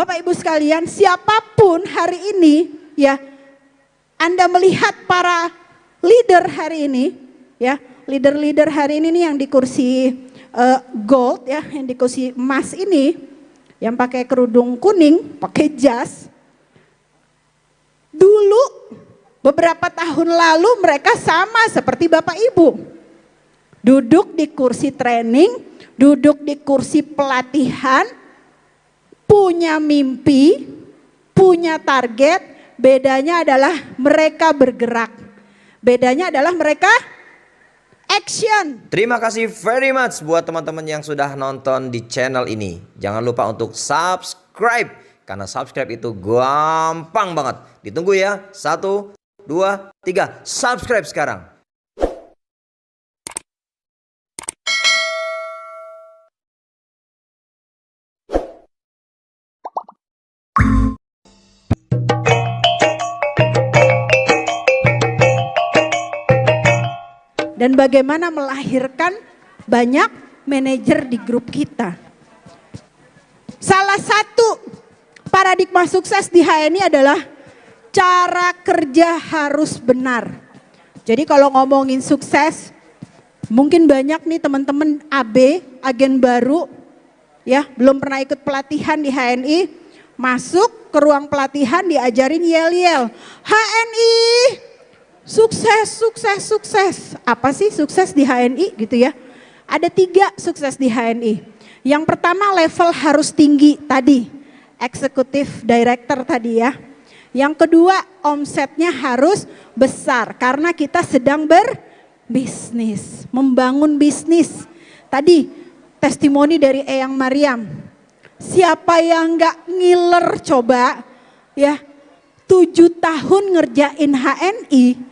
Bapak Ibu sekalian, siapapun hari ini ya, Anda melihat para leader hari ini ya, leader-leader hari ini nih yang di kursi gold ya, yang di kursi emas ini, yang pakai kerudung kuning, pakai jas. Dulu beberapa tahun lalu mereka sama seperti Bapak Ibu. Duduk di kursi training, duduk di kursi pelatihan, punya mimpi, punya target, bedanya adalah mereka bergerak. Bedanya adalah mereka action. Terima kasih very much buat teman-teman yang sudah nonton di channel ini. Jangan lupa untuk subscribe, karena subscribe itu gampang banget. Ditunggu ya, 1, 2, 3, subscribe sekarang. Dan bagaimana melahirkan banyak manajer di grup kita. Salah satu paradigma sukses di HNI adalah cara kerja harus benar. Jadi kalau ngomongin sukses, mungkin banyak nih teman-teman AB, agen baru, ya belum pernah ikut pelatihan di HNI, masuk ke ruang pelatihan diajarin yel-yel, HNI sukses, sukses, sukses. Apa sih sukses di HNI gitu ya? Ada 3 sukses di HNI. Yang pertama level harus tinggi tadi, eksekutif director tadi ya. Yang kedua omsetnya harus besar karena kita sedang berbisnis, membangun bisnis. Tadi testimoni dari Eyang Mariam. Siapa yang gak ngiler coba ya, 7 tahun ngerjain HNI.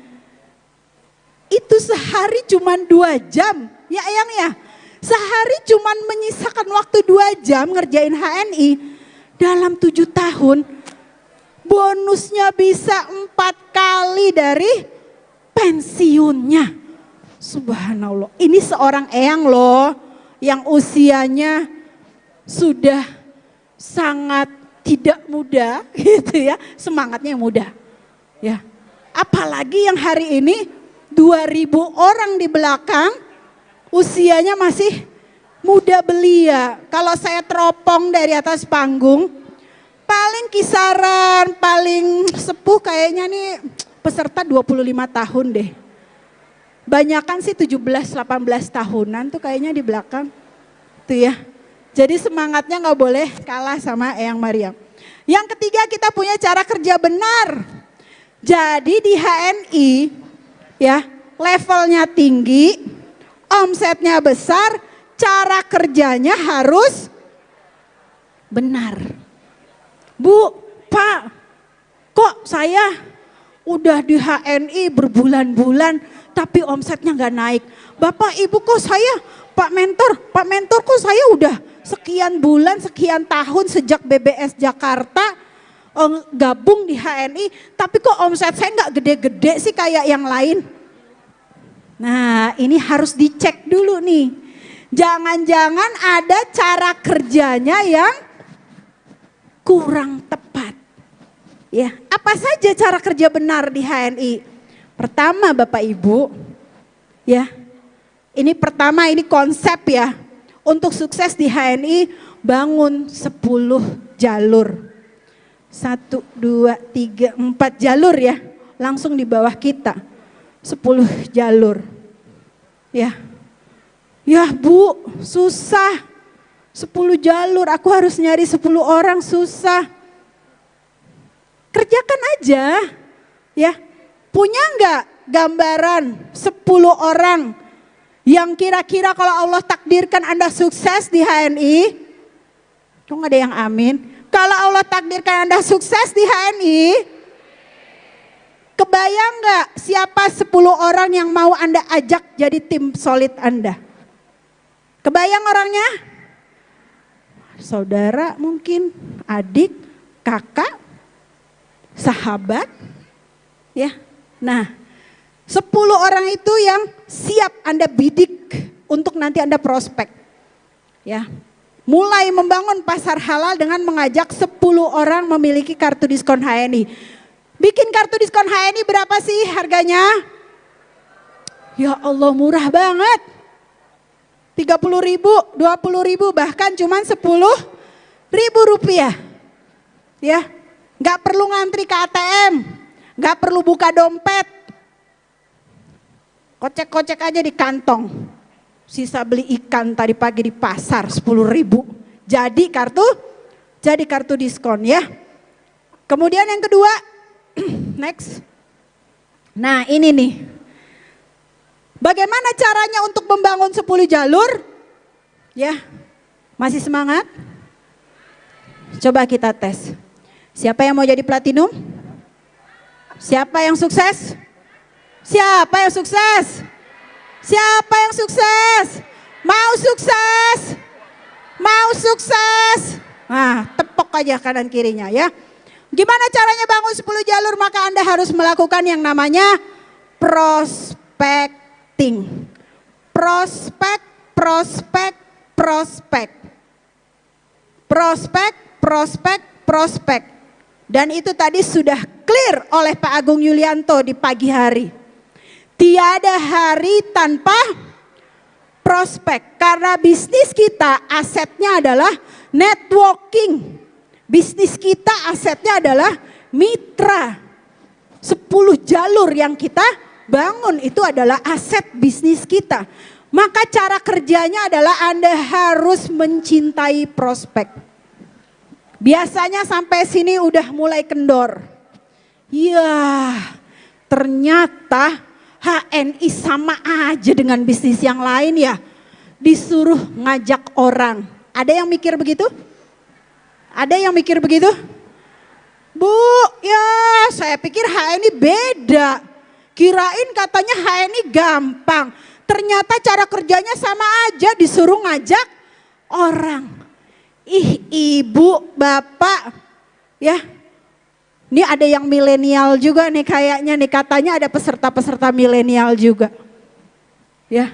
Itu sehari cuma 2 jam, ya Eyang ya. Sehari cuma menyisakan waktu 2 jam ngerjain HNI. Dalam 7 tahun bonusnya bisa 4 kali dari pensiunnya. Subhanallah, ini seorang Eyang loh yang usianya sudah sangat tidak muda gitu ya. Semangatnya muda ya. Apalagi yang hari ini 2000 orang di belakang usianya masih muda belia. Kalau saya teropong dari atas panggung, paling kisaran paling sepuh kayaknya nih peserta 25 tahun deh. Banyakan sih 17-18 tahunan tuh kayaknya di belakang. Tuh ya. Jadi semangatnya gak boleh kalah sama Eyang Mariam. Yang ketiga, kita punya cara kerja benar. Jadi di HNI ya, levelnya tinggi, omsetnya besar, cara kerjanya harus benar. Bu, Pak, kok saya udah di HNI berbulan-bulan tapi omsetnya nggak naik. Bapak Ibu kok saya, Pak Mentor kok saya udah sekian bulan, sekian tahun sejak BBS Jakarta gabung di HNI, tapi kok omset saya nggak gede-gede sih kayak yang lain. Nah ini harus dicek dulu nih. Jangan-jangan ada cara kerjanya yang kurang tepat. Ya, apa saja cara kerja benar di HNI? Pertama Bapak Ibu, ya, ini pertama ini konsep ya. Untuk sukses di HNI bangun 10 jalur. 1, 2, 3, 4 jalur ya, langsung di bawah kita. 10 jalur. Ya. Ya Bu, susah. 10 jalur, aku harus nyari 10 orang, susah. Kerjakan aja. Ya. Punya enggak gambaran 10 orang yang kira-kira kalau Allah takdirkan Anda sukses di HNI? Kok enggak ada yang amin? Kalau Allah takdirkan Anda sukses di HNI, kebayang nggak siapa 10 orang yang mau Anda ajak jadi tim solid Anda? Kebayang orangnya? Saudara mungkin, adik, kakak, sahabat, ya. Nah, 10 orang itu yang siap Anda bidik untuk nanti Anda prospek, ya. mulai membangun pasar halal dengan mengajak 10 orang memiliki kartu diskon HNI. Bikin kartu diskon HNI berapa sih harganya? Ya Allah, murah banget. 30.000, 20.000, bahkan cuman 10.000 rupiah. Ya, nggak perlu ngantri ke ATM, nggak perlu buka dompet. Kocek-kocek aja di kantong. Sisa beli ikan tadi pagi di pasar 10.000. Jadi kartu diskon ya. Kemudian yang kedua, next. Nah ini nih. Bagaimana caranya untuk membangun 10 jalur? Ya, masih semangat? Coba kita tes. Siapa yang mau jadi platinum? Siapa yang sukses? Siapa yang sukses? Siapa yang sukses? Mau sukses? Mau sukses? Nah, tepok aja kanan kirinya ya. Gimana caranya bangun 10 jalur? Maka Anda harus melakukan yang namanya prospecting. Prospek, prospek, prospek. Prospek, prospek, prospek. Dan itu tadi sudah clear oleh Pak Agung Yulianto di pagi hari. Tiada hari tanpa prospek. Karena bisnis kita asetnya adalah networking. Bisnis kita asetnya adalah mitra. 10 jalur yang kita bangun itu adalah aset bisnis kita. Maka cara kerjanya adalah Anda harus mencintai prospek. Biasanya sampai sini udah mulai kendor. Ya, ternyata HNI sama aja dengan bisnis yang lain ya. Disuruh ngajak orang. Ada yang mikir begitu? Ada yang mikir begitu? Bu, ya saya pikir HNI beda. Kirain katanya HNI gampang. Ternyata cara kerjanya sama aja, disuruh ngajak orang. Ih, ibu, bapak, ya. Ini ada yang milenial juga nih kayaknya nih, katanya ada peserta-peserta milenial juga. Ya.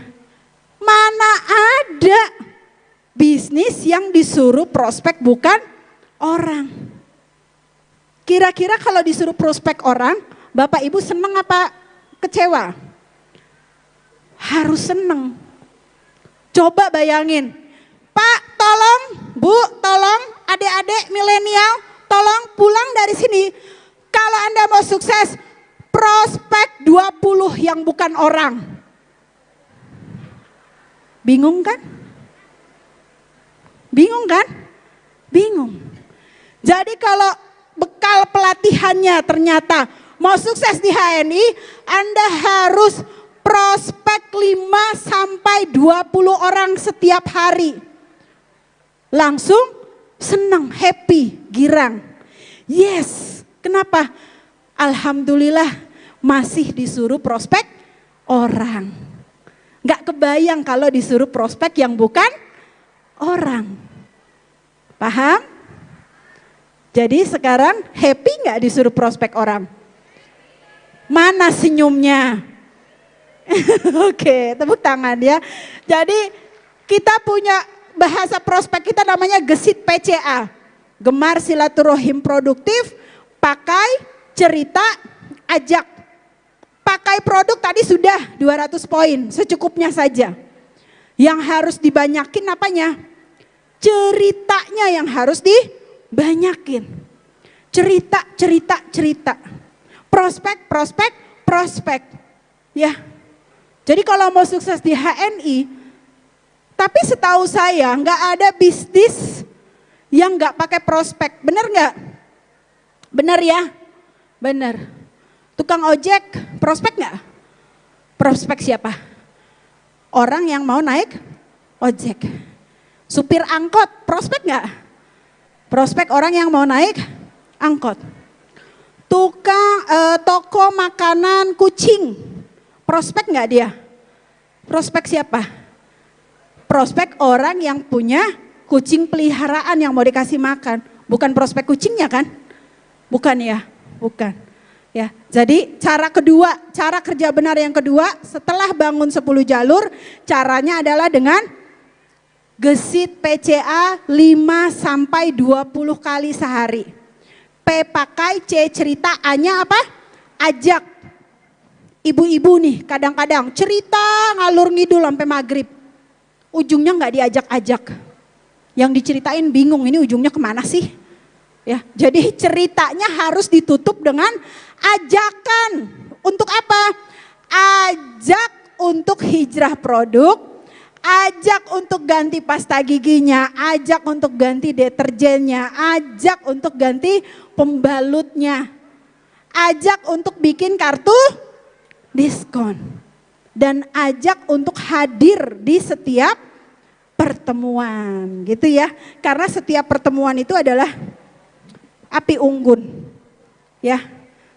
Mana ada bisnis yang disuruh prospek bukan orang. Kira-kira kalau disuruh prospek orang, Bapak Ibu seneng apa kecewa? Harus seneng. Coba bayangin, Pak tolong, Bu tolong, adik-adik milenial tolong pulang dari sini. Kalau Anda mau sukses, prospek 20 yang bukan orang. Bingung kan? Bingung kan? Bingung. Jadi kalau bekal pelatihannya ternyata mau sukses di HNI, Anda harus prospek 5 sampai 20 orang setiap hari. Langsung senang, happy, girang. Yes, kenapa? Alhamdulillah masih disuruh prospek orang. Gak kebayang kalau disuruh prospek yang bukan orang. Paham? Jadi sekarang happy gak disuruh prospek orang? Mana senyumnya? Oke, tepuk tangan ya. Jadi kita punya bahasa prospek kita namanya gesit PCA. Gemar silaturahim produktif, pakai cerita, ajak. Pakai produk tadi sudah 200 poin, secukupnya saja. Yang harus dibanyakin apanya? Ceritanya yang harus dibanyakin. Cerita, cerita, cerita. Prospek, prospek, prospek. Ya. Jadi kalau mau sukses di HNI, tapi setahu saya nggak ada bisnis yang nggak pakai prospek, bener nggak? Bener ya? Bener. Tukang ojek, prospek nggak? Prospek siapa? Orang yang mau naik ojek. Supir angkot, prospek nggak? Prospek orang yang mau naik angkot. Tukang toko makanan kucing, prospek nggak dia? Prospek siapa? Prospek orang yang punya kucing peliharaan yang mau dikasih makan. Bukan prospek kucingnya kan? Bukan ya? Bukan. Ya, jadi cara kedua, cara kerja benar yang kedua setelah bangun 10 jalur, caranya adalah dengan Gesit PCA 5 sampai 20 kali sehari. P pakai, C cerita, A-nya apa? Ajak. Ibu-ibu nih kadang-kadang cerita ngalur ngidul sampai maghrib. Ujungnya nggak diajak-ajak. Yang diceritain bingung, ini ujungnya kemana sih? Ya, jadi ceritanya harus ditutup dengan ajakan. Untuk apa? Ajak untuk hijrah produk, ajak untuk ganti pasta giginya, ajak untuk ganti deterjennya, ajak untuk ganti pembalutnya, ajak untuk bikin kartu diskon, dan ajak untuk hadir di setiap pertemuan gitu ya. Karena setiap pertemuan itu adalah api unggun ya.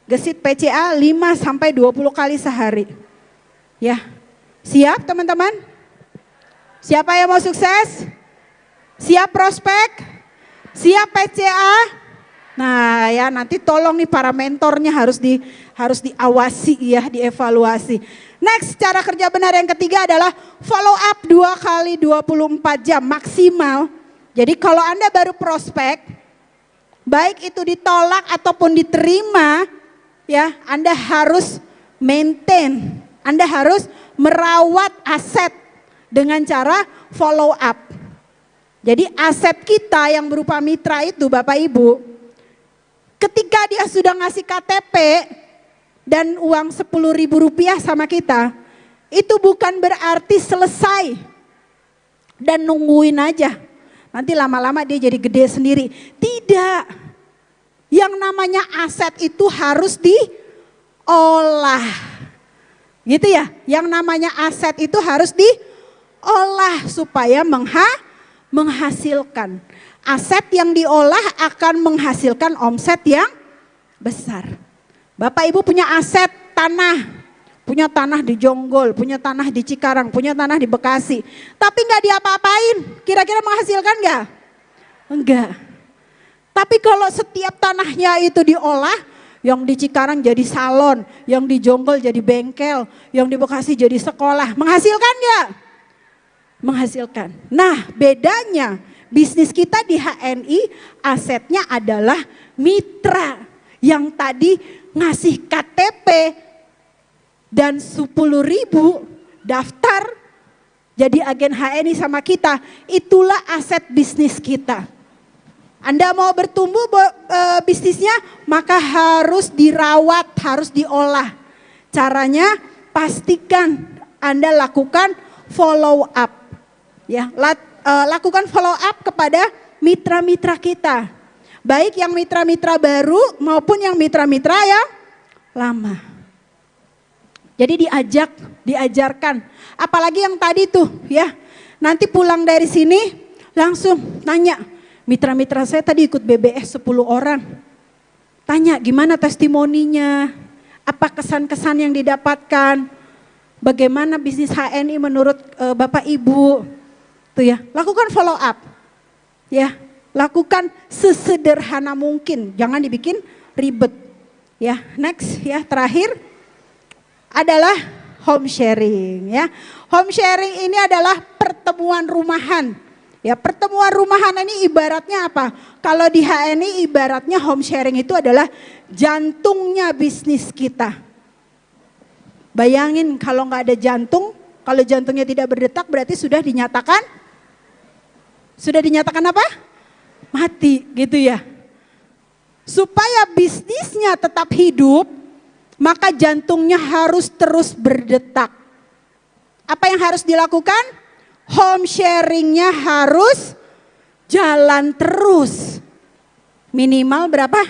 Gesit PCA 5 sampai 20 kali sehari ya. Siap teman-teman? Siapa yang mau sukses? Siap prospek? Siap PCA? Nah ya, nanti tolong nih para mentornya harus diawasi ya, dievaluasi. Next, cara kerja benar yang ketiga adalah follow up 2 kali 24 jam maksimal. Jadi kalau Anda baru prospek, baik itu ditolak ataupun diterima, ya Anda harus maintain, Anda harus merawat aset dengan cara follow up. Jadi aset kita yang berupa mitra itu Bapak Ibu, ketika dia sudah ngasih KTP dan uang Rp10.000 sama kita, itu bukan berarti selesai dan nungguin aja. Nanti lama-lama dia jadi gede sendiri. Tidak. Yang namanya aset itu harus diolah. Gitu ya. Yang namanya aset itu harus diolah supaya menghasilkan. Aset yang diolah akan menghasilkan omset yang besar. Bapak Ibu punya aset tanah. Punya tanah di Jonggol, punya tanah di Cikarang, punya tanah di Bekasi. Tapi nggak diapa-apain, kira-kira menghasilkan nggak? Enggak. Tapi kalau setiap tanahnya itu diolah, yang di Cikarang jadi salon, yang di Jonggol jadi bengkel, yang di Bekasi jadi sekolah, menghasilkan nggak? Menghasilkan. Nah bedanya bisnis kita di HNI asetnya adalah mitra yang tadi ngasih KTP dan 10.000 daftar jadi agen HNI sama kita, itulah aset bisnis kita. Anda mau bertumbuh bisnisnya, maka harus dirawat, harus diolah. Caranya pastikan Anda lakukan follow up. Ya, lakukan follow up kepada mitra-mitra kita. Baik yang mitra-mitra baru maupun yang mitra-mitra yang lama. Jadi diajarkan. Apalagi yang tadi tuh ya. Nanti pulang dari sini langsung tanya. Mitra-mitra saya tadi ikut BBS 10 orang. Tanya gimana testimoninya. Apa kesan-kesan yang didapatkan. Bagaimana bisnis HNI menurut Bapak Ibu. Tuh ya. Lakukan follow up. Ya. Lakukan sesederhana mungkin. Jangan dibikin ribet. Ya. Next ya, terakhir adalah home sharing ya. Home sharing ini adalah pertemuan rumahan. Ya, pertemuan rumahan ini ibaratnya apa? Kalau di HNI ibaratnya home sharing itu adalah jantungnya bisnis kita. Bayangin kalau nggak ada jantung, kalau jantungnya tidak berdetak berarti sudah dinyatakan apa? Mati gitu ya. Supaya bisnisnya tetap hidup, maka jantungnya harus terus berdetak. Apa yang harus dilakukan? Home sharingnya harus jalan terus. Minimal berapa?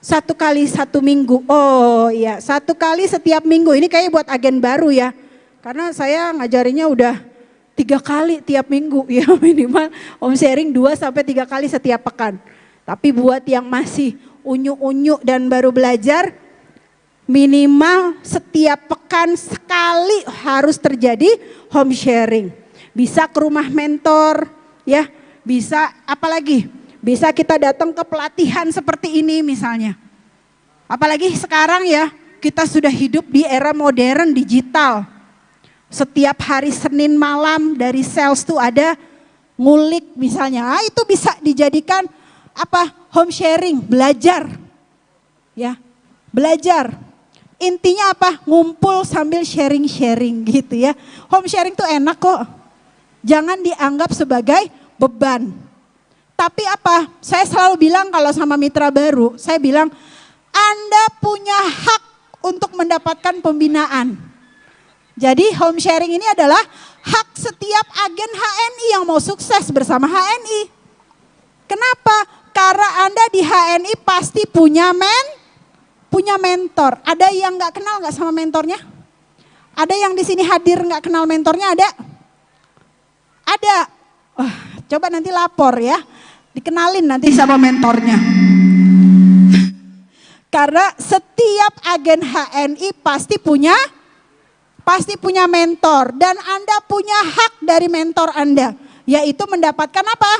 1 kali 1 minggu. Oh iya, 1 kali setiap minggu. Ini kayak buat agen baru ya. Karena saya ngajarinya udah 3 kali tiap minggu ya, minimal home sharing 2-3 kali setiap pekan. Tapi buat yang masih unyu-unyu dan baru belajar, minimal setiap pekan sekali harus terjadi home sharing. Bisa ke rumah mentor ya, bisa apalagi? Bisa kita datang ke pelatihan seperti ini misalnya. Apalagi sekarang ya, kita sudah hidup di era modern digital. setiap hari Senin malam dari sales tuh ada ngulik misalnya. Nah, itu bisa dijadikan apa? Home sharing, belajar. Ya, belajar. Intinya apa? Ngumpul sambil sharing-sharing gitu ya. Home sharing tuh enak kok. Jangan dianggap sebagai beban. Tapi apa? Saya selalu bilang kalau sama mitra baru, saya bilang Anda punya hak untuk mendapatkan pembinaan. Jadi home sharing ini adalah hak setiap agen HNI yang mau sukses bersama HNI. Kenapa? Karena Anda di HNI pasti punya mentor. Ada yang nggak kenal nggak sama mentornya? Ada yang di sini hadir nggak kenal mentornya? Ada? Ada. Coba nanti lapor ya. Dikenalin nanti sama mentornya. Karena setiap agen HNI pasti punya mentor. Dan Anda punya hak dari mentor Anda. Yaitu mendapatkan apa?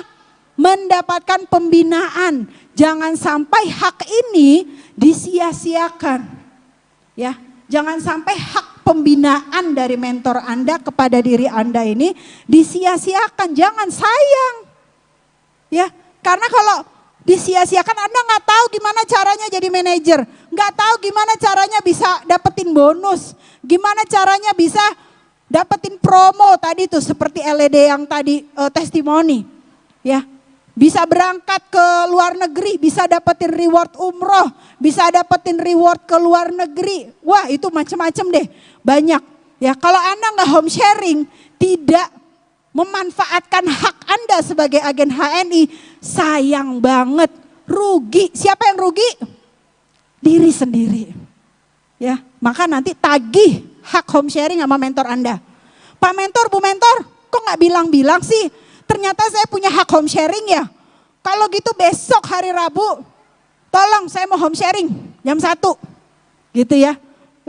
Mendapatkan pembinaan. Jangan sampai hak ini disia-siakan. Ya, jangan sampai hak pembinaan dari mentor Anda kepada diri Anda ini disia-siakan. Jangan, sayang. Ya, karena kalau disia-siakan Anda nggak tahu gimana caranya jadi manajer, nggak tahu gimana caranya bisa dapetin bonus, gimana caranya bisa dapetin promo tadi tuh seperti LED yang tadi testimoni, ya. Bisa berangkat ke luar negeri, bisa dapetin reward umroh, bisa dapetin reward ke luar negeri. Wah, itu macam-macam deh, banyak. Ya, kalau Anda nggak home sharing, tidak memanfaatkan hak Anda sebagai agen HNI, sayang banget, rugi. Siapa yang rugi? Diri sendiri. Ya, maka nanti tagih hak home sharing sama mentor Anda. Pak mentor, Bu mentor, kok nggak bilang-bilang sih? Ternyata saya punya hak home sharing ya. Kalau gitu besok hari Rabu, tolong saya mau home sharing jam 1. Gitu ya.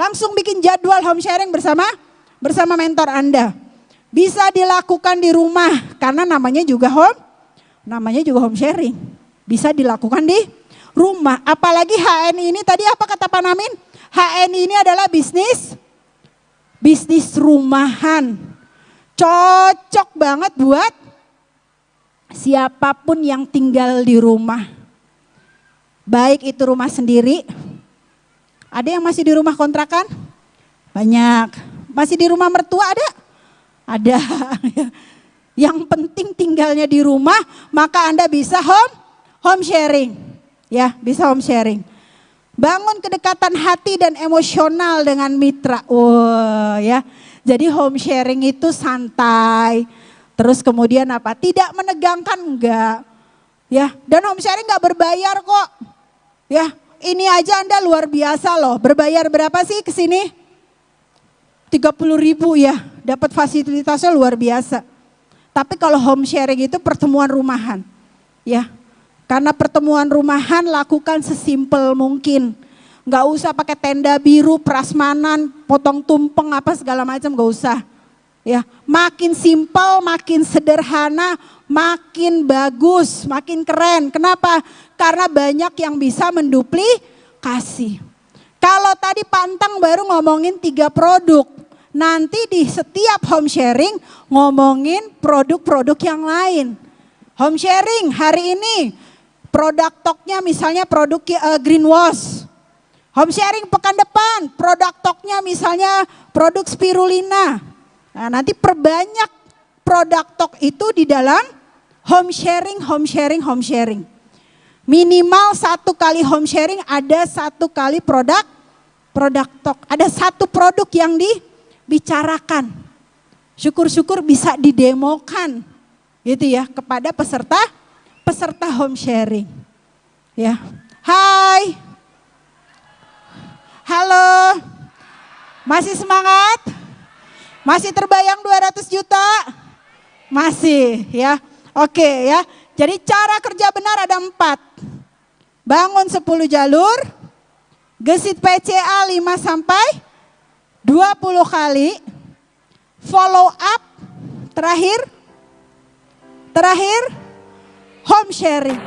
Langsung bikin jadwal home sharing bersama mentor Anda. Bisa dilakukan di rumah karena namanya juga home sharing. Bisa dilakukan di rumah. Apalagi HNI ini tadi apa kata Pak Namin? HNI ini adalah bisnis rumahan. Cocok banget buat siapapun yang tinggal di rumah. Baik itu rumah sendiri. Ada yang masih di rumah kontrakan? Banyak. Masih di rumah mertua ada? Ada. Yang penting tinggalnya di rumah, maka Anda bisa home sharing. Ya, bisa home sharing. Bangun kedekatan hati dan emosional dengan mitra. Ya. Jadi home sharing itu santai. Terus kemudian apa? Tidak menegangkan, enggak. Ya, dan home sharing enggak berbayar kok. Ya, ini aja Anda luar biasa loh. Berbayar berapa sih ke sini? 30.000 ya. Dapat fasilitasnya luar biasa. Tapi kalau home sharing itu pertemuan rumahan. Ya. Karena pertemuan rumahan lakukan sesimpel mungkin. Enggak usah pakai tenda biru, prasmanan, potong tumpeng apa segala macam, enggak usah. Ya, makin simpel, makin sederhana, makin bagus, makin keren. Kenapa? Karena banyak yang bisa menduplikasi. Kalau tadi Pantang baru ngomongin 3 produk, nanti di setiap home sharing ngomongin produk-produk yang lain. Home sharing hari ini produk toknya misalnya produk greenwash. Home sharing pekan depan produk toknya misalnya produk spirulina. Nah, nanti perbanyak produk tok itu di dalam home sharing. Minimal 1 kali home sharing ada 1 kali produk tok. Ada 1 produk yang dibicarakan. Syukur-syukur bisa didemokan gitu ya kepada peserta home sharing. Ya. Hai. Halo. Masih semangat? Masih terbayang 200 juta? Masih ya. Oke ya. Jadi cara kerja benar ada 4. Bangun 10 jalur. Gesit PCA 5 sampai 20 kali. Follow up. Terakhir home sharing.